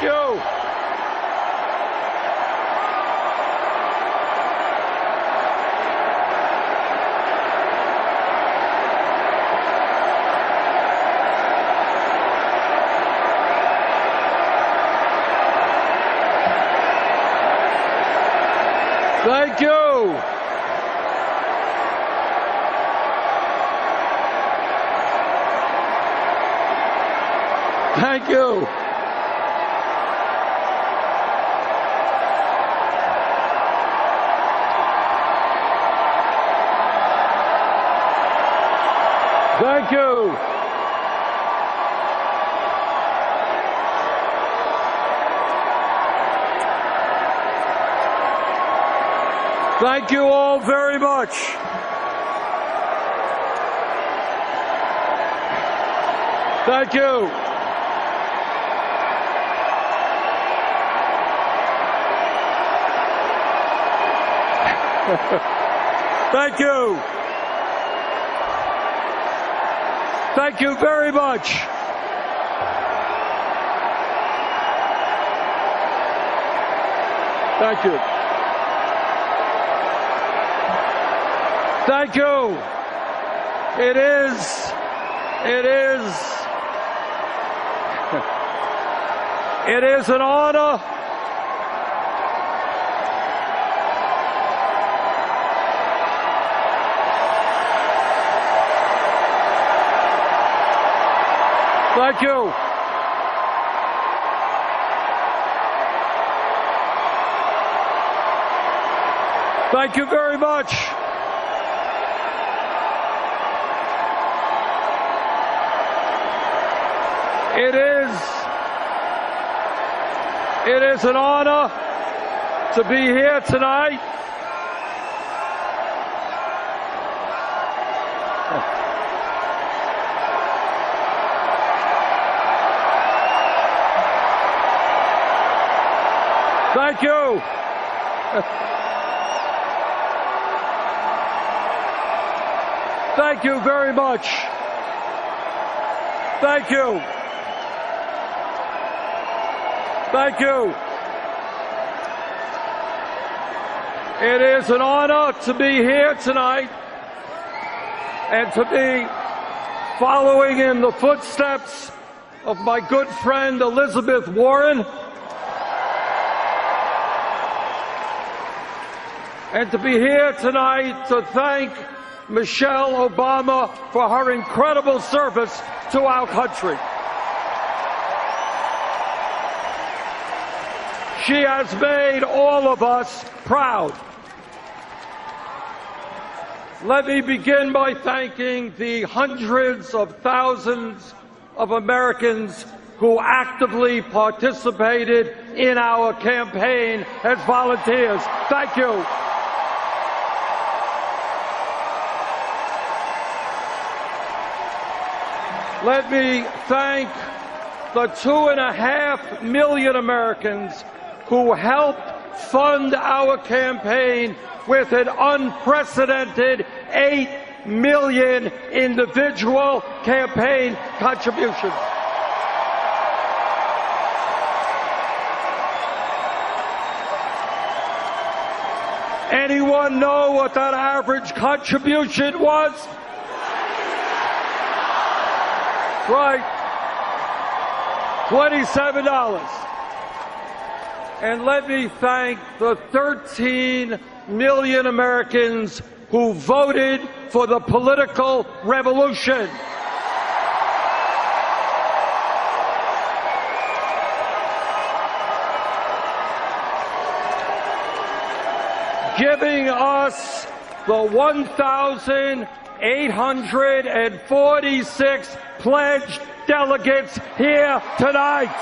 Thank you. Thank you. Thank you. Thank you. Thank you all very much. Thank you. Thank you. Thank you very much. Thank you. Thank you. It is an honor. Thank you. Thank you very much. It is an honor to be here tonight. Thank you. Thank you very much. Thank you. Thank you. It is an honor to be here tonight and to be following in the footsteps of my good friend Elizabeth Warren, and to be here tonight to thank Michelle Obama for her incredible service to our country. She has made all of us proud. Let me begin by thanking the hundreds of thousands of Americans who actively participated in our campaign as volunteers. Thank you. Let me thank the 2.5 million Americans who helped fund our campaign with an unprecedented 8 million individual campaign contributions. Anyone know what that average contribution was? Right, $27. And let me thank the 13 million Americans who voted for the political revolution. Giving us the 1,846 pledged delegates here tonight.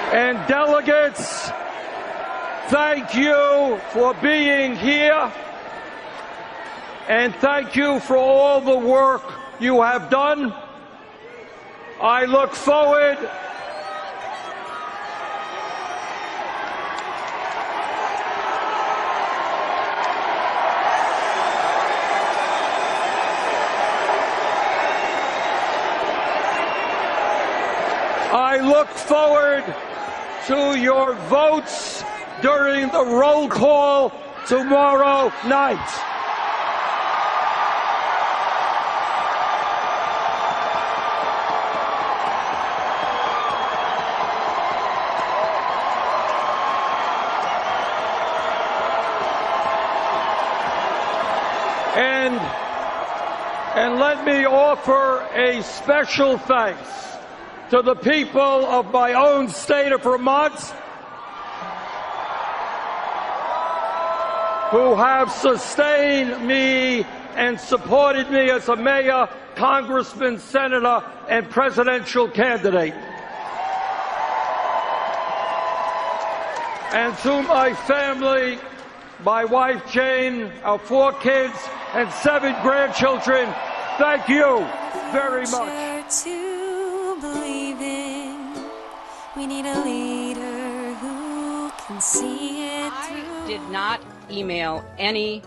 And delegates, thank you for being here, and thank you for all the work you have done. I look forward I look forward to your votes during the roll call tomorrow night. And let me offer a special thanks to the people of my own state of Vermont who have sustained me and supported me as a mayor, congressman, senator, and presidential candidate. And to my family, my wife Jane, our 4 kids, and 7 grandchildren, thank you very much. To believe in, we need a leader who can see it through. I did not email any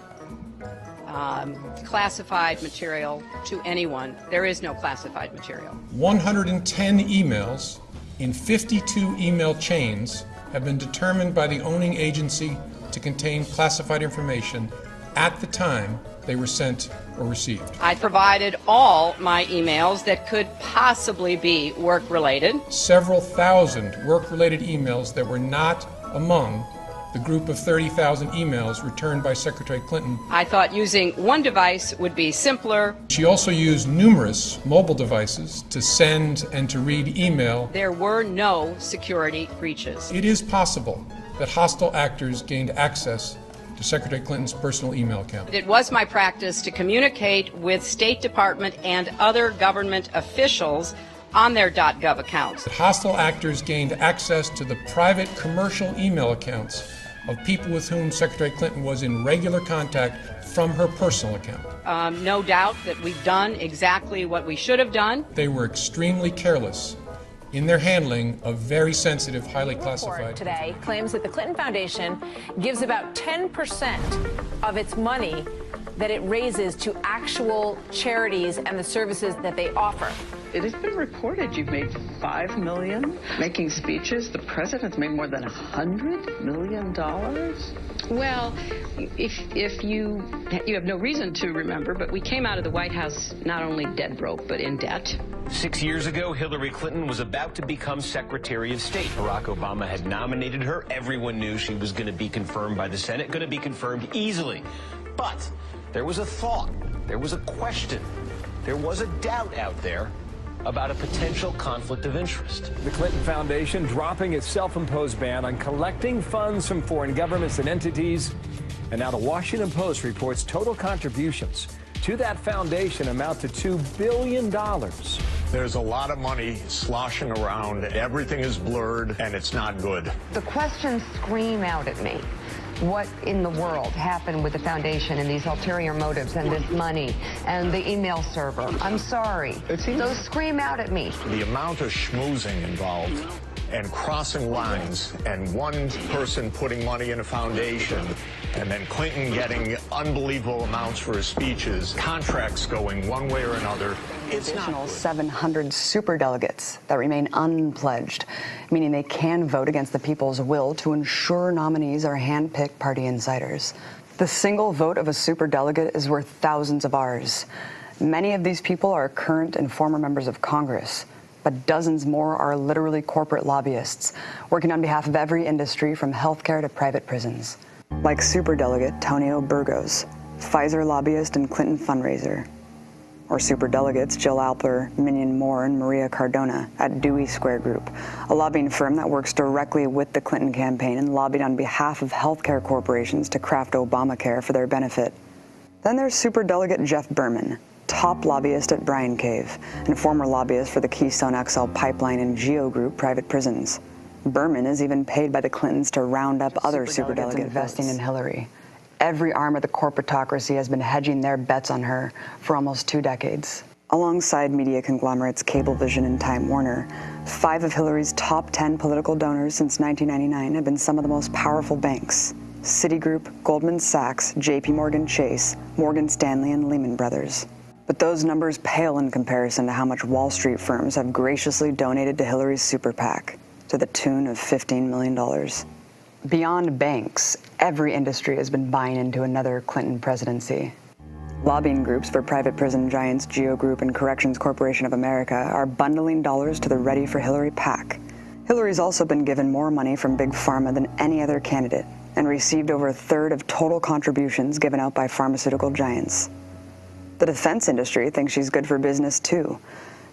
classified material to anyone. There is no classified material. 110 emails in 52 email chains have been determined by the owning agency to contain classified information at the time they were sent or received. I provided all my emails that could possibly be work-related. Several thousand work-related emails that were not among the group of 30,000 emails returned by Secretary Clinton. I thought using one device would be simpler. She also used numerous mobile devices to send and to read email. There were no security breaches. It is possible that hostile actors gained access to Secretary Clinton's personal email account. It was my practice to communicate with State Department and other government officials on their .gov accounts. Hostile actors gained access to the private commercial email accounts of people with whom Secretary Clinton was in regular contact from her personal account. No doubt that we've done exactly what we should have done. They were extremely careless in their handling of very sensitive, highly classified. Today claims that the Clinton Foundation gives about 10% of its money that it raises to actual charities and the services that they offer. It has been reported you've made $5 million making speeches. The president's made more than $100 million. Well, if you have no reason to remember, but we came out of the White House not only dead broke, but in debt. 6 years ago, Hillary Clinton was about to become Secretary of State. Barack Obama had nominated her. Everyone knew she was going to be confirmed by the Senate, going to be confirmed easily. But there was a thought, there was a question, there was a doubt out there about a potential conflict of interest. The Clinton Foundation dropping its self-imposed ban on collecting funds from foreign governments and entities. And now the Washington Post reports total contributions to that foundation amount to $2 billion. There's a lot of money sloshing around. Everything is blurred, and it's not good. The questions scream out at me. What in the world happened with the foundation and these ulterior motives and this money and the email server? I'm sorry. Those scream out at me. The amount of schmoozing involved and crossing lines and one person putting money in a foundation and then Clinton getting unbelievable amounts for his speeches, contracts going one way or another. It's additional 700 superdelegates that remain unpledged, meaning they can vote against the people's will to ensure nominees are hand-picked party insiders. The single vote of a superdelegate is worth thousands of ours. Many of these people are current and former members of Congress, but dozens more are literally corporate lobbyists, working on behalf of every industry from healthcare to private prisons. Like superdelegate Tonio Burgos, Pfizer lobbyist and Clinton fundraiser. Or superdelegates Jill Alper, Minion Moore, and Maria Cardona at Dewey Square Group, a lobbying firm that works directly with the Clinton campaign and lobbied on behalf of healthcare corporations to craft Obamacare for their benefit. Then there's superdelegate Jeff Berman, top lobbyist at Bryan Cave and former lobbyist for the Keystone XL pipeline and Geo Group private prisons. Berman is even paid by the Clintons to round up other superdelegates investing in Hillary. Every arm of the corporatocracy has been hedging their bets on her for almost 2 decades. Alongside media conglomerates Cablevision and Time Warner, 5 of Hillary's top 10 political donors since 1999 have been some of the most powerful banks: Citigroup, Goldman Sachs, JP Morgan Chase, Morgan Stanley, and Lehman Brothers. But those numbers pale in comparison to how much Wall Street firms have graciously donated to Hillary's super PAC, to the tune of $15 million. Beyond banks, every industry has been buying into another Clinton presidency. Lobbying groups for private prison giants Geo Group and Corrections Corporation of America are bundling dollars to the Ready for Hillary PAC. Hillary's also been given more money from Big Pharma than any other candidate and received over a third of total contributions given out by pharmaceutical giants. The defense industry thinks she's good for business too.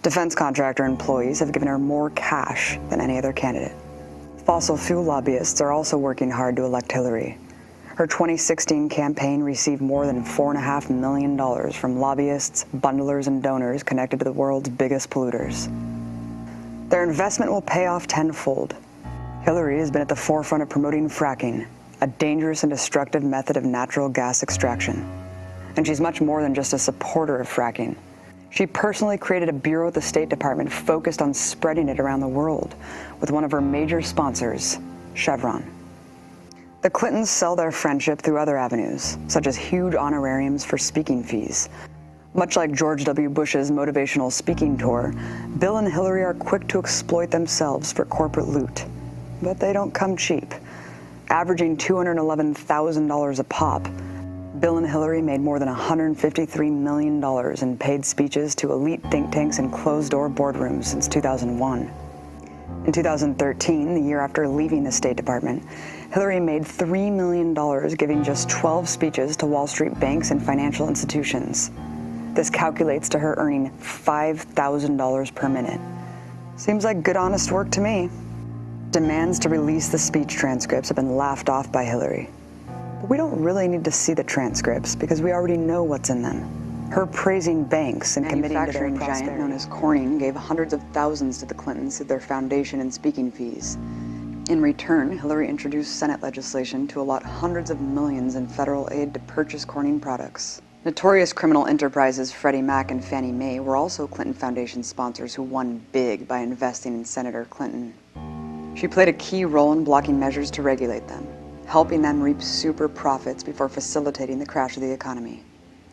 Defense contractor employees have given her more cash than any other candidate. Fossil fuel lobbyists are also working hard to elect Hillary. Her 2016 campaign received more than $4.5 million from lobbyists, bundlers, and donors connected to the world's biggest polluters. Their investment will pay off tenfold. Hillary has been at the forefront of promoting fracking, a dangerous and destructive method of natural gas extraction. And she's much more than just a supporter of fracking. She personally created a bureau at the State Department focused on spreading it around the world, with one of her major sponsors, Chevron. The Clintons sell their friendship through other avenues, such as huge honorariums for speaking fees. Much like George W. Bush's motivational speaking tour, Bill and Hillary are quick to exploit themselves for corporate loot. But they don't come cheap. Averaging $211,000 a pop, Bill and Hillary made more than $153 million in paid speeches to elite think tanks and closed-door boardrooms since 2001. In 2013, the year after leaving the State Department, Hillary made $3 million giving just 12 speeches to Wall Street banks and financial institutions. This calculates to her earning $5,000 per minute. Seems like good, honest work to me. Demands to release the speech transcripts have been laughed off by Hillary. But we don't really need to see the transcripts because we already know what's in them. Her praising banks and committing to their giant known as Corning gave hundreds of thousands to the Clintons through their foundation and speaking fees. In return, Hillary introduced Senate legislation to allot hundreds of millions in federal aid to purchase Corning products. Notorious criminal enterprises Freddie Mac and Fannie Mae were also Clinton Foundation sponsors who won big by investing in Senator Clinton. She played a key role in blocking measures to regulate them, helping them reap super profits before facilitating the crash of the economy.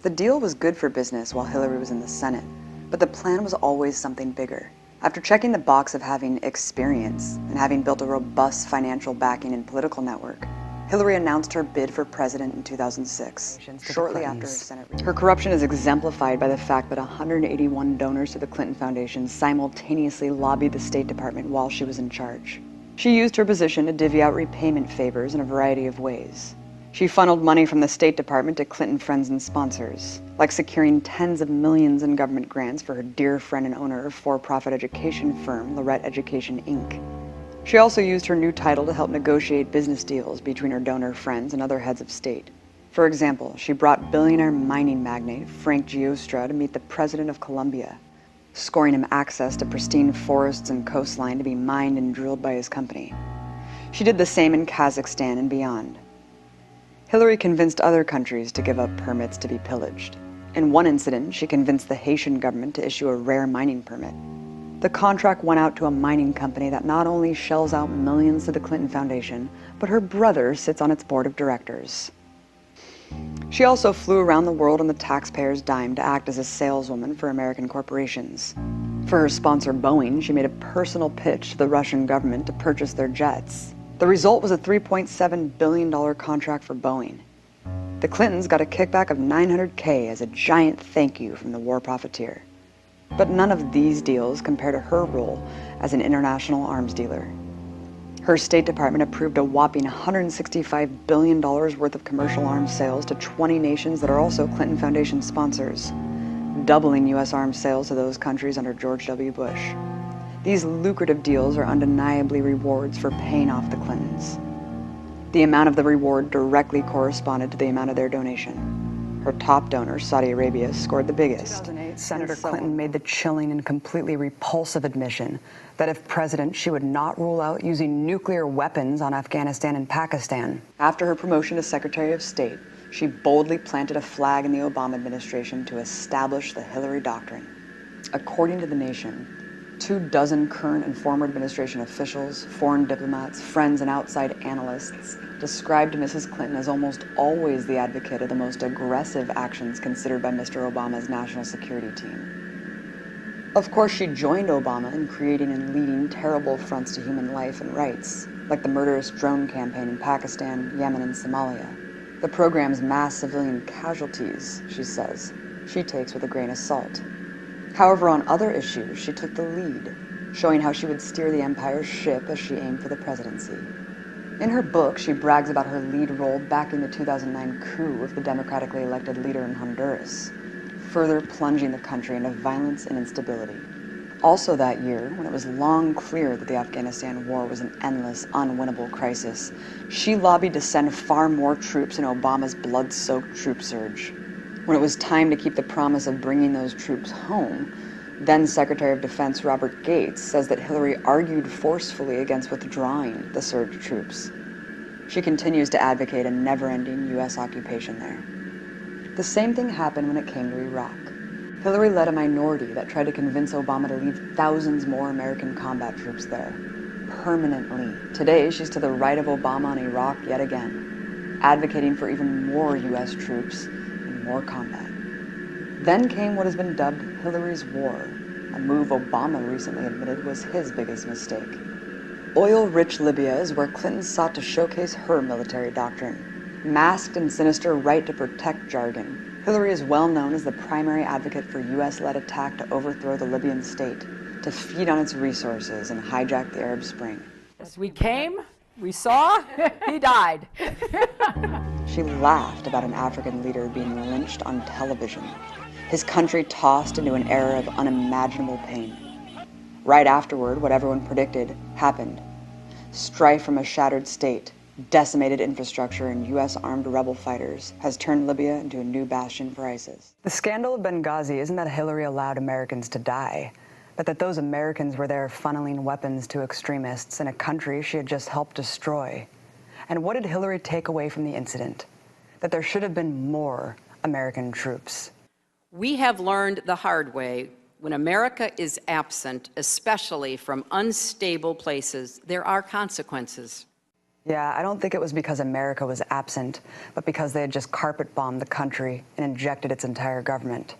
The deal was good for business while Hillary was in the Senate, but the plan was always something bigger. After checking the box of having experience and having built a robust financial backing and political network, Hillary announced her bid for president in 2006, shortly after her Senate return. Her corruption is exemplified by the fact that 181 donors to the Clinton Foundation simultaneously lobbied the State Department while she was in charge. She used her position to divvy out repayment favors in a variety of ways. She funneled money from the State Department to Clinton friends and sponsors, like securing tens of millions in government grants for her dear friend and owner of for-profit education firm Lorette Education, Inc. She also used her new title to help negotiate business deals between her donor friends and other heads of state. For example, she brought billionaire mining magnate Frank Giostra to meet the President of Colombia, scoring him access to pristine forests and coastline to be mined and drilled by his company. She did the same in Kazakhstan and beyond. Hillary convinced other countries to give up permits to be pillaged. In one incident, she convinced the Haitian government to issue a rare mining permit. The contract went out to a mining company that not only shells out millions to the Clinton Foundation, but her brother sits on its board of directors. She also flew around the world on the taxpayer's dime to act as a saleswoman for American corporations. For her sponsor Boeing, she made a personal pitch to the Russian government to purchase their jets. The result was a $3.7 billion contract for Boeing. The Clintons got a kickback of $900K as a giant thank you from the war profiteer. But none of these deals compare to her role as an international arms dealer. Her State Department approved a whopping $165 billion worth of commercial arms sales to 20 nations that are also Clinton Foundation sponsors, doubling U.S. arms sales to those countries under George W. Bush. These lucrative deals are undeniably rewards for paying off the Clintons. The amount of the reward directly corresponded to the amount of their donation. Her top donor, Saudi Arabia, scored the biggest. In 2008, Senator Clinton made the chilling and completely repulsive admission that if president, she would not rule out using nuclear weapons on Afghanistan and Pakistan. After her promotion to Secretary of State, she boldly planted a flag in the Obama administration to establish the Hillary Doctrine. According to The Nation, 24 current and former administration officials, foreign diplomats, friends, and outside analysts described Mrs. Clinton as almost always the advocate of the most aggressive actions considered by Mr. Obama's national security team. Of course, she joined Obama in creating and leading terrible affronts to human life and rights, like the murderous drone campaign in Pakistan, Yemen, and Somalia. The program's mass civilian casualties, she says, she takes with a grain of salt. However, on other issues, she took the lead, showing how she would steer the empire's ship as she aimed for the presidency. In her book, she brags about her lead role backing the 2009 coup of the democratically elected leader in Honduras, further plunging the country into violence and instability. Also that year, when it was long clear that the Afghanistan war was an endless, unwinnable crisis, she lobbied to send far more troops in Obama's blood-soaked troop surge. When it was time to keep the promise of bringing those troops home, then Secretary of Defense Robert Gates says that Hillary argued forcefully against withdrawing the surge troops. She continues to advocate a never-ending U.S. occupation there. The same thing happened when it came to Iraq. Hillary led a minority that tried to convince Obama to leave thousands more American combat troops there, permanently. Today, she's to the right of Obama on Iraq yet again, advocating for even more U.S. troops and more combat. Then came what has been dubbed Hillary's War, a move Obama recently admitted was his biggest mistake. Oil-rich Libya is where Clinton sought to showcase her military doctrine. Masked and sinister right to protect jargon, Hillary is well known as the primary advocate for U.S.-led attack to overthrow the Libyan state, to feed on its resources and hijack the Arab Spring. As we came, we saw, he died. She laughed about an African leader being lynched on television, his country tossed into an era of unimaginable pain. Right afterward, what everyone predicted happened. Strife from a shattered state, decimated infrastructure, and U.S. armed rebel fighters has turned Libya into a new bastion for ISIS. The scandal of Benghazi isn't that Hillary allowed Americans to die, but that those Americans were there funneling weapons to extremists in a country she had just helped destroy. And what did Hillary take away from the incident? That there should have been more American troops. We have learned the hard way, when America is absent, especially from unstable places, there are consequences. Yeah, I don't think it was because America was absent, but because they had just carpet-bombed the country and injected its entire government.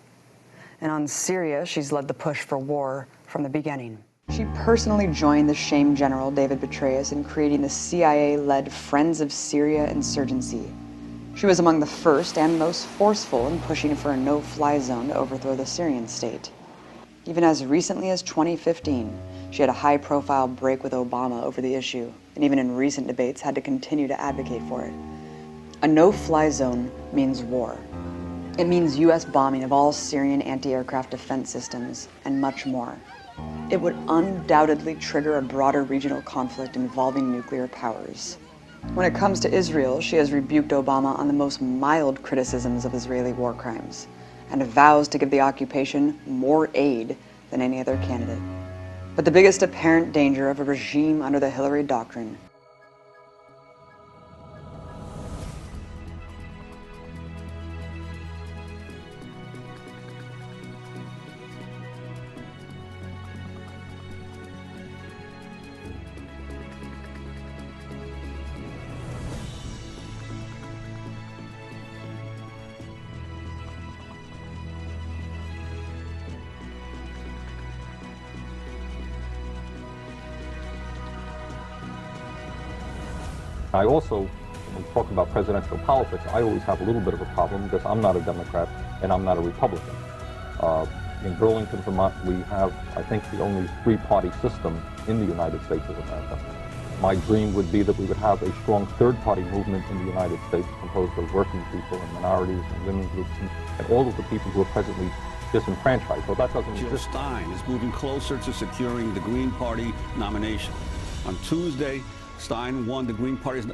And on Syria, she's led the push for war from the beginning. She personally joined the shame general David Petraeus in creating the CIA-led Friends of Syria insurgency. She was among the first and most forceful in pushing for a no-fly zone to overthrow the Syrian state. Even as recently as 2015, she had a high-profile break with Obama over the issue, and even in recent debates had to continue to advocate for it. A no-fly zone means war. It means U.S. bombing of all Syrian anti-aircraft defense systems, and much more. It would undoubtedly trigger a broader regional conflict involving nuclear powers. When it comes to Israel, she has rebuked Obama on the most mild criticisms of Israeli war crimes, and vows to give the occupation more aid than any other candidate. But the biggest apparent danger of a regime under the Hillary doctrine I also, when we talk about presidential politics, I always have a little bit of a problem because I'm not a Democrat and I'm not a Republican. In Burlington, Vermont, we have, I think, the only three-party system in the United States of America. My dream would be that we would have a strong third-party movement in the United States composed of working people and minorities and women's groups and all of the people who are presently disenfranchised. Well, that doesn't Jill Stein is moving closer to securing the Green Party nomination. On Tuesday, Stein won the Green Party's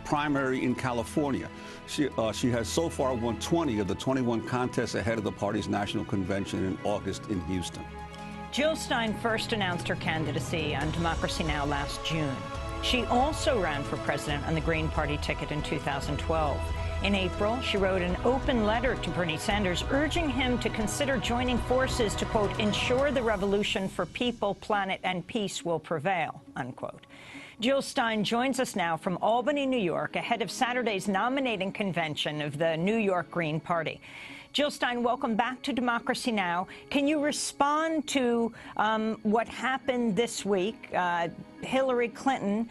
primary in California. She has so far won 20 of the 21 contests ahead of the party's national convention in August in Houston. Jill Stein first announced her candidacy on Democracy Now! Last June. She also ran for president on the Green Party ticket in 2012. In April, she wrote an open letter to Bernie Sanders urging him to consider joining forces to, quote, ensure the revolution for people, planet, and peace will prevail, unquote. Jill Stein joins us now from Albany, New York, ahead of Saturday's nominating convention of the New York Green Party. Jill Stein, welcome back to Democracy Now! Can you respond to what happened this week? Hillary Clinton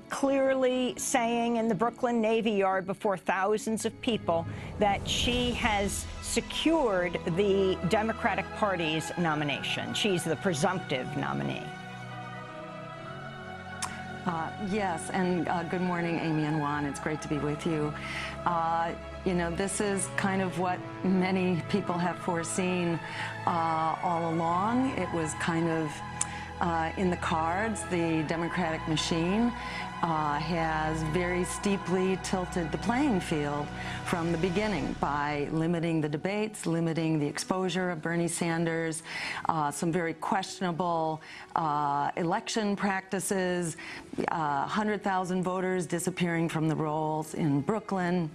clearly saying in the Brooklyn Navy Yard before thousands of people that she has secured the Democratic Party's nomination. She's the presumptive nominee. Yes, and good morning, Amy and Juan. It's great to be with you. You know, this is kind of what many people have foreseen all along. It was kind of in the cards. The Democratic machine has very steeply tilted the playing field from the beginning by limiting the debates, limiting the exposure of Bernie Sanders, some very questionable election practices, 100,000 voters disappearing from the rolls in Brooklyn.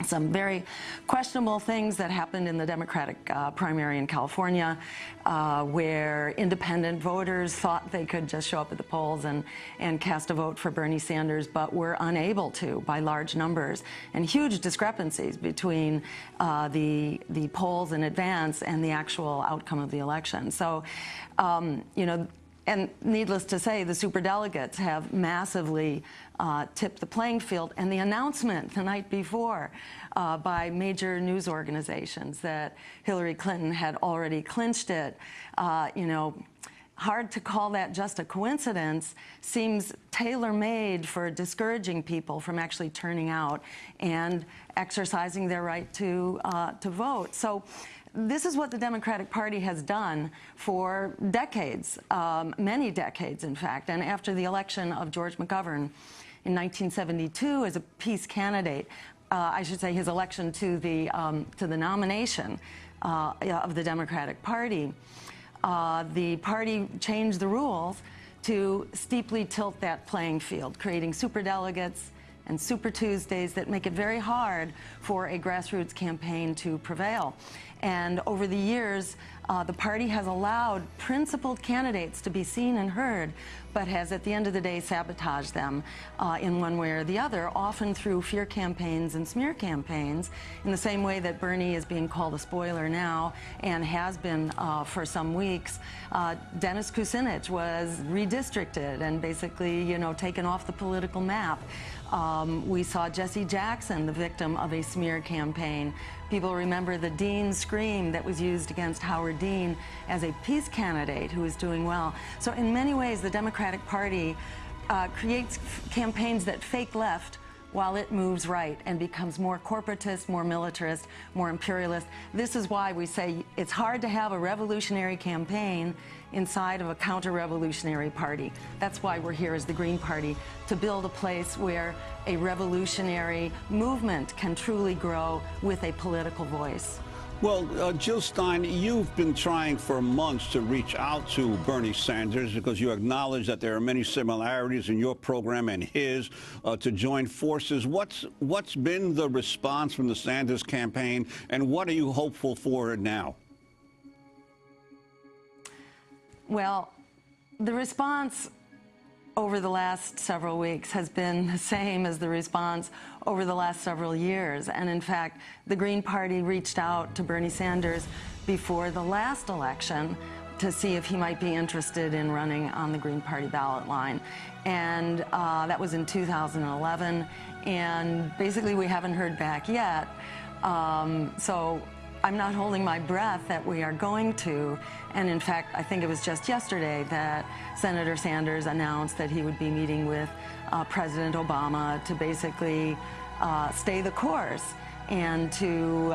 Some very questionable things that happened in the Democratic primary in California, where independent voters thought they could just show up at the polls and cast a vote for Bernie Sanders, but were unable to by large numbers, and huge discrepancies between the polls in advance and the actual outcome of the election. So, you know, and needless to say, the superdelegates have massively tipped the playing field. And the announcement the night before by major news organizations that Hillary Clinton had already clinched it, you know, hard to call that just a coincidence, seems tailor-made for discouraging people from actually turning out and exercising their right to vote. So this is what the Democratic Party has done for decades, many decades, in fact. And after the election of George McGovern in 1972 as a peace candidate, I should say his election to the nomination of the Democratic Party, the party changed the rules to steeply tilt that playing field, creating superdelegates and Super Tuesdays that make it very hard for a grassroots campaign to prevail. And over the years, the party has allowed principled candidates to be seen and heard, but has at the end of the day sabotaged them in one way or the other, often through fear campaigns and smear campaigns, in the same way that Bernie is being called a spoiler now and has been for some weeks. Dennis Kucinich was redistricted and basically, you know, taken off the political map. We saw Jesse Jackson, the victim of a smear campaign. People remember the Dean scream that was used against Howard Dean as a peace candidate who was doing well. So in many ways, the Democratic Party creates campaigns that fake left while it moves right and becomes more corporatist, more militarist, more imperialist. This is why we say it's hard to have a revolutionary campaign inside of a counter-revolutionary party. That's why we're here as the Green Party, to build a place where a revolutionary movement can truly grow with a political voice. Well, Jill Stein, you've been trying for months to reach out to Bernie Sanders because you acknowledge that there are many similarities in your program and his to join forces. What's been the response from the Sanders campaign, and what are you hopeful for now? Well, the response over the last several weeks has been the same as the response over the last several years. And in fact, the Green Party reached out to Bernie Sanders before the last election to see if he might be interested in running on the Green Party ballot line. And that was in 2011. And basically, we haven't heard back yet. So I'm not holding my breath that we are going to. And in fact, I think it was just yesterday that Senator Sanders announced that he would be meeting with President Obama to basically stay the course and to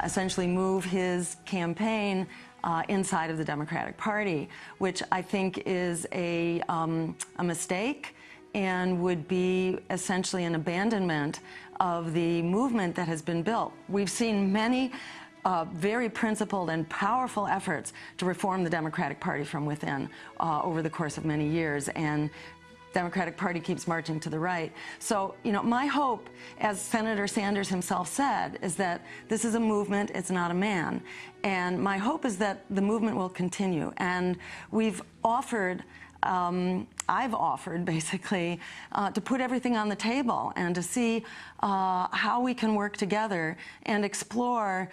essentially move his campaign inside of the Democratic Party, which I think is a mistake and would be essentially an abandonment of the movement that has been built. We've seen many very principled and powerful efforts to reform the Democratic Party from within over the course of many years. And Democratic Party keeps marching to the right. So, you know, my hope, as Senator Sanders himself said, is that this is a movement, it's not a man. And my hope is that the movement will continue. And we've offered, I've offered basically to put everything on the table and to see how we can work together and explore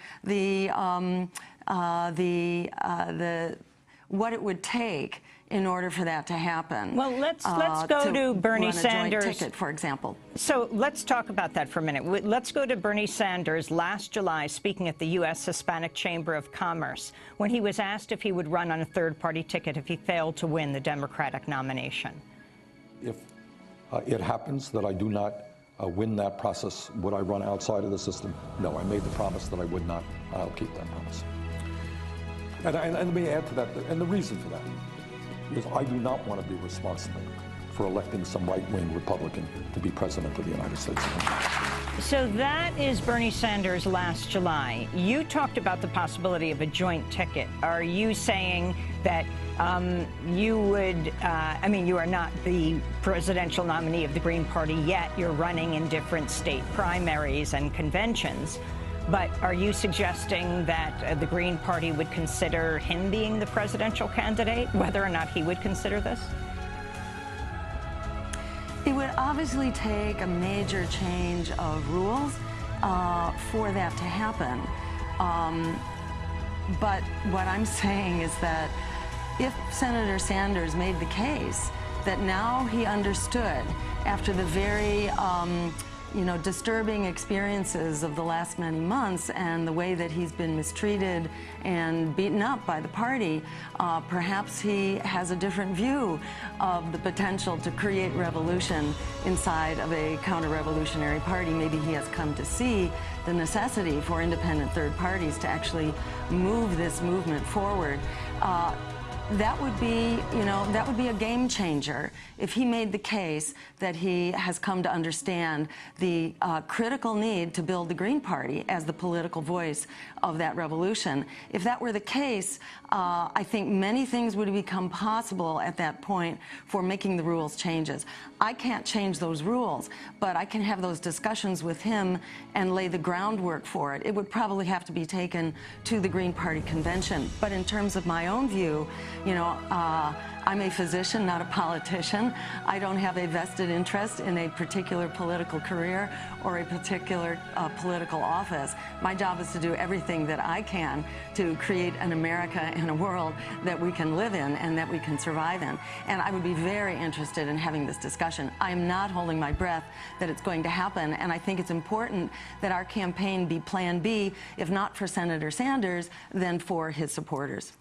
what it would take in order for that to happen. Well, let's go to Bernie Sanders. Joint ticket, for example. So let's talk about that for a minute. Let's go to Bernie Sanders last July speaking at the U.S. Hispanic Chamber of Commerce when he was asked if he would run on a third-party ticket if he failed to win the Democratic nomination. If it happens that I do not win that process, would I run outside of the system? No, I made the promise that I would not, and I'll keep that promise. And let me add to that, and the reason for that is I do not want to be responsible for electing some right-wing Republican to be president of the United States of America. So that is Bernie Sanders last July. You talked about the possibility of a joint ticket. Are you saying that you would, I mean, you are not the presidential nominee of the Green Party yet. You're running in different state primaries and conventions. But are you suggesting that the Green Party would consider him being the presidential candidate, whether or not he would consider this? It would obviously take a major change of rules for that to happen. But what I'm saying is that if Senator Sanders made the case that now he understood, after the very disturbing experiences of the last many months and the way that he's been mistreated and beaten up by the party, perhaps he has a different view of the potential to create revolution inside of a counter-revolutionary party. Maybe he has come to see the necessity for independent third parties to actually move this movement forward. That would be, that would be a game changer if he made the case that he has come to understand the critical need to build the Green Party as the political voice of that revolution. If that were the case, I think many things would become possible at that point for making the rules changes. I can't change those rules, but I can have those discussions with him and lay the groundwork for it. It would probably have to be taken to the Green Party convention. But in terms of my own view, I'm a physician, not a politician. I don't have a vested interest in a particular political career or a particular political office. My job is to do everything that I can to create an America and a world that we can live in and that we can survive in. And I would be very interested in having this discussion. I am not holding my breath that it's going to happen, and I think it's important that our campaign be Plan B, if not for Senator Sanders, then for his supporters.